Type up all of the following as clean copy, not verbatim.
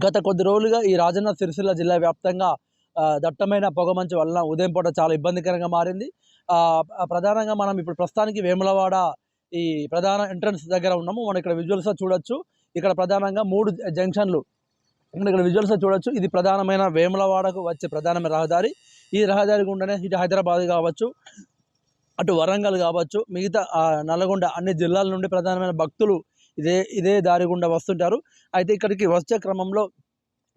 గత కొద్ది రోజులుగా ఈ రాజన్న సిరిసిల్ల జిల్లా వ్యాప్తంగా దట్టమైన పొగమంచు వలన ఉదయం పూట చాలా ఇబ్బందికరంగా మారింది. ప్రధానంగా మనం ఇప్పుడు ప్రస్తుతానికి వేములవాడ ఈ ప్రధాన ఎంట్రన్స్ దగ్గర ఉన్నాము. మనం ఇక్కడ విజువల్స్‌లో చూడొచ్చు. ఇక్కడ ప్రధానంగా 3 జంక్షన్‌లు ఇక్కడ విజువల్స్‌లో చూడొచ్చు. ఇది ప్రధానమైన వేములవాడకు వచ్చే ప్రధానమైన రహదారి. ఈ రహదారి గుండానే ఇటు హైదరాబాద్ కావచ్చు, అటు వరంగల్ కావచ్చు, మిగతా నల్గొండ అన్ని జిల్లాల నుండి ప్రధానమైన భక్తులు ఇదే దారి గుండా వస్తుంటారు. అయితే ఇక్కడికి వచ్చే క్రమంలో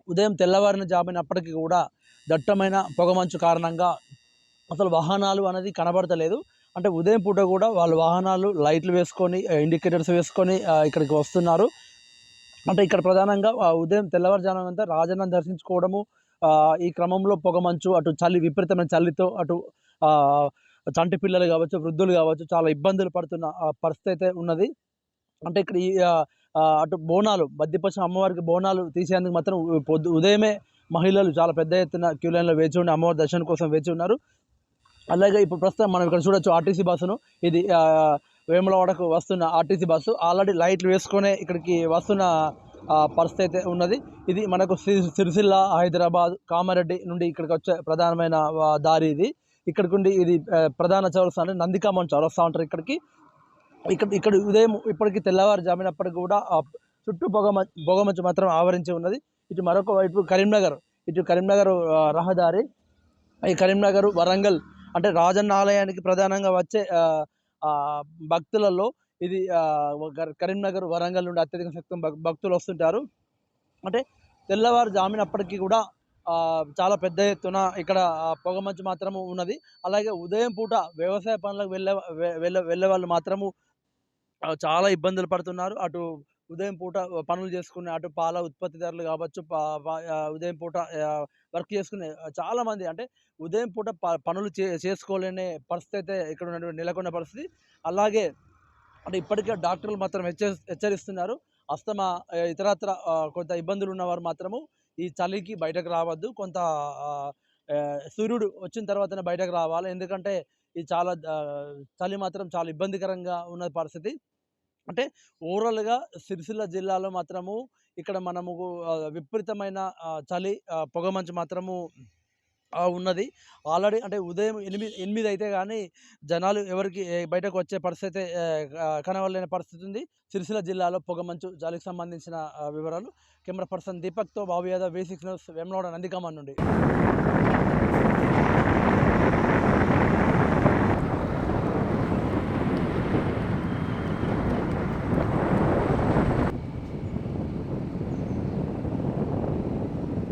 ఉదయం తెల్లవారిన జామునప్పటికీ కూడా దట్టమైన పొగమంచు కారణంగా అసలు వాహనాలు అనేది కనబడతలేదు. అంటే ఉదయం పూట కూడా వాళ్ళ వాహనాలు లైట్లు వేసుకొని, ఇండికేటర్స్ వేసుకొని ఇక్కడికి వస్తున్నారు. అంటే ఇక్కడ ప్రధానంగా ఉదయం తెల్లవారుజామునంతా రాజన్నను దర్శించుకోవడము, ఈ క్రమంలో పొగమంచు, అటు చలి విపరీతమైన చలితో అటు చంటి పిల్లలు కావచ్చు, వృద్ధులు కావచ్చు చాలా ఇబ్బందులు పడుతున్న పరిస్థితి అయితే ఉన్నది. అంటే ఇక్కడ అటు బోనాలు బద్దిపోచమ్మ అమ్మవారికి బోనాలు తీసేందుకు మాత్రం ఉదయమే మహిళలు చాలా పెద్ద ఎత్తున క్యూ లైన్‌లో వేచి ఉండి అమ్మవారి దర్శనం కోసం వేచి ఉన్నారు. అలాగే ఇప్పుడు ప్రస్తుతం మనం ఇక్కడ చూడొచ్చు ఆర్టీసీ బస్సును. ఇది వేములవాడకు వస్తున్న ఆర్టీసీ బస్సు ఆల్రెడీ లైట్లు వేసుకొనే ఇక్కడికి వస్తున్న పరిస్థితి అయితే ఉన్నది. ఇది మనకు సిరిసిల్ల, హైదరాబాద్, కామారెడ్డి నుండి ఇక్కడికి వచ్చే ప్రధానమైన దారి ఇది. ఇక్కడికి ఉండి ఇది ప్రధాన చౌరస్తా అంటే నందికామన్ చౌరస్తా అంటారు ఇక్కడికి. ఇక్కడ ఉదయం ఇప్పటికి తెల్లవారుజామునప్పటికి కూడా చుట్టూ పొగమంచు మాత్రం ఆవరించి ఉన్నది. ఇటు మరొక వైపు కరీంనగర్ రహదారి. ఈ కరీంనగర్, వరంగల్ అంటే రాజన్న ఆలయానికి ప్రధానంగా వచ్చే భక్తులలో ఇది కరీంనగర్, వరంగల్ నుండి అత్యధిక శాతం భక్తులు వస్తుంటారు. అంటే తెల్లవారుజామునప్పటికీ కూడా చాలా పెద్ద ఎత్తున ఇక్కడ పొగమంచు మాత్రము ఉన్నది. అలాగే ఉదయం పూట వ్యవసాయ పనులకు వెళ్ళే వాళ్ళు మాత్రము చాలా ఇబ్బందులు పడుతున్నారు. అటు ఉదయం పూట పనులు చేసుకునే అటు పాల ఉత్పత్తిదారులు కావచ్చు, ఉదయం పూట వర్క్ చేసుకునే చాలామంది అంటే ఉదయం పూట పనులు చేసుకోలేని పరిస్థితి అయితే ఇక్కడ నెలకొన్న పరిస్థితి. అలాగే అంటే ఇప్పటికే డాక్టర్లు మాత్రం హెచ్చరిస్తున్నారు. అస్తమా ఇతరత్ర కొంత ఇబ్బందులు ఉన్నవారు మాత్రము ఈ చలికి బయటకు రావద్దు. కొంత సూర్యుడు వచ్చిన తర్వాతనే బయటకు రావాలి. ఎందుకంటే ఇది చాలా చలి మాత్రం చాలా ఇబ్బందికరంగా ఉన్న పరిస్థితి. అంటే ఓవరాల్‌గా సిరిసిల్ల జిల్లాలో మాత్రము ఇక్కడ మనము విపరీతమైన చలి, పొగమంచు మాత్రము ఉన్నది. ఆల్రెడీ అంటే ఉదయం 8 అయితే గానీ జనాలు ఎవరికి బయటకు వచ్చే పరిస్థితి కనబడలేని పరిస్థితి ఉంది. సిరిసిల్ల జిల్లాలో పొగమంచు, చలికి సంబంధించిన వివరాలు. కెమెరా పర్సన్ దీపక్‌తో బాబు యాదవ్, V6 న్యూస్, వేములవాడ, నందిగామ నుండి.